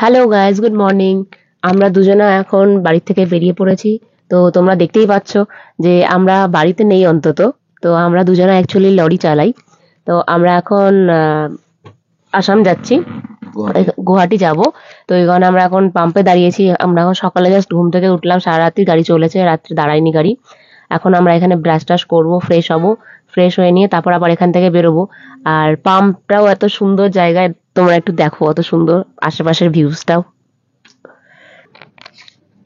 Hello guys, good morning. আমরা দুজনা এখন বাড়ি থেকে বেরিয়ে পড়েছি। তো তোমরা দেখতেই পাচ্ছ যে আমরা বাড়িতে নেই অন্তত। তো আমরা দুজনা অ্যাকচুয়ালি লরি চালাই। তো আমরা এখন আসাম যাচ্ছি, গুয়াহাটি যাব। তো এই কারণে আমরা এখন পাম্পে দাঁড়িয়েছি। আমরা এখন সকালে জাস্ট ঘুম থেকে উঠলাম, সারা রাত্রি গাড়ি চলেছে, রাত্রে দাঁড়ায়নি গাড়ি। এখন আমরা এখানে ব্রাশ টাশ করবো, ফ্রেশ হবো, ফ্রেশ হয়ে নিয়ে তারপর আবার এখান থেকে বেরোবো। আর পাম্পটাও এত সুন্দর জায়গায়, তোমরা একটু দেখো কত সুন্দর আশেপাশের ভিউজটাও।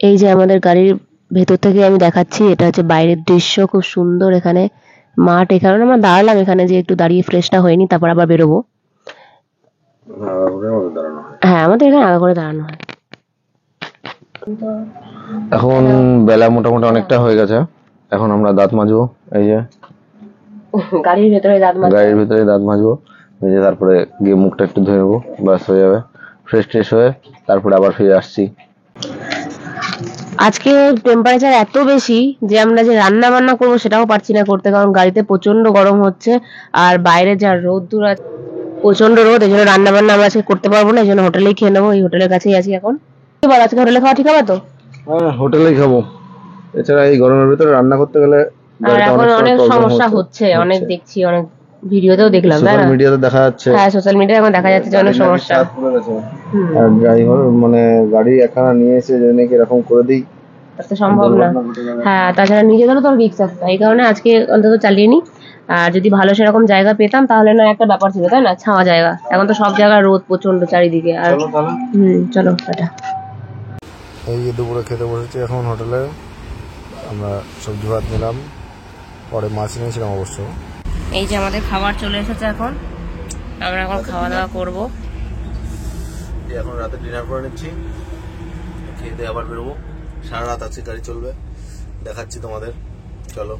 এই যে আমাদের গাড়ির ভেতর থেকে আমি দেখাচ্ছি, এটা হচ্ছে বাইরের দৃশ্য, খুব সুন্দর এখানে মাঠ। এখানে আমরা দাঁড়ালাম এখানে যে একটু দাঁড়িয়ে ফ্রেশটা হয়নি, তারপর আবার বেরোবো। হ্যাঁ, আমাদের এখানে আগা করে দাঁড়ানো হয়। এখন বেলা মোটামুটি অনেকটা হয়ে গেছে। এখন আমরা দাঁত মাজবো, এই যে গাড়ির ভেতরে দাঁত মাজবো, মেজে তারপরে গিয়ে মুখটা একটু ধুয়ে নেবো, ব্যাস হয়ে যাবে। ফ্রেশ হয়ে তারপরে আবার ফিরে আসছি। আজকে টেম্পারেচার এত বেশি যে আমরা যে রান্না বান্না করবো সেটাও পারছি না করতে, কারণ গাড়িতে প্রচন্ড গরম হচ্ছে আর বাইরে যা রোদ্দুর আছে, প্রচন্ড রোদ। এই জন্য রান্না বান্না আমরা আজকে করতে পারবো না, এই জন্য হোটেলেই খেয়ে নেবো। এই হোটেলের কাছেই আছি এখন। কি বল, আজকে হোটেলে খাওয়া ঠিক হবে তো? হ্যাঁ, হোটেলেই খাবো। এছাড়া এই গরমের ভিতরে রান্না করতে গেলে আর এখন অনেক সমস্যা হচ্ছে, অনেক দেখছি, অনেক ভিডিওতেও দেখলাম, তাই না? সোশ্যাল মিডিয়াতে দেখা যাচ্ছে। হ্যাঁ, সোশ্যাল মিডিয়ায় এখন দেখা যাচ্ছে যে অনেক সমস্যা। আর ড্রাইভার মানে গাড়ি একখানা নিয়ে এসে যে নাকি এরকম করে দিই, তো সম্ভব না। হ্যাঁ, তাছাড়া নিজেদেরও তো রিস্ক আছে, এই কারণে আজকে অন্তত চালিয়ে নি। আর যদি ভালো সেরকম জায়গা পেতাম তাহলে না একটা ব্যাপার ছিল, তাই না? ছাওয়া জায়গা। এখন তো সব জায়গায় রোদ প্রচন্ড চারিদিকে। আর চলো টাটা। এই যে দুপুরে খেতে বসেছি এখন হোটেলে। আমরা সবজি ভাত নিলাম, পরে মাছ নিয়েছিলাম অবশ্য। এই যে আমাদের খাবার চলে এসেছে, এখন আমরা এখন খাওয়া দাওয়া করবো। এখন রাতে ডিনার করে নিচ্ছি, খেয়ে দিয়ে আবার বেরোবো। সারা রাত আছে, গাড়ি চলবে, দেখাচ্ছি তোমাদের। চলো।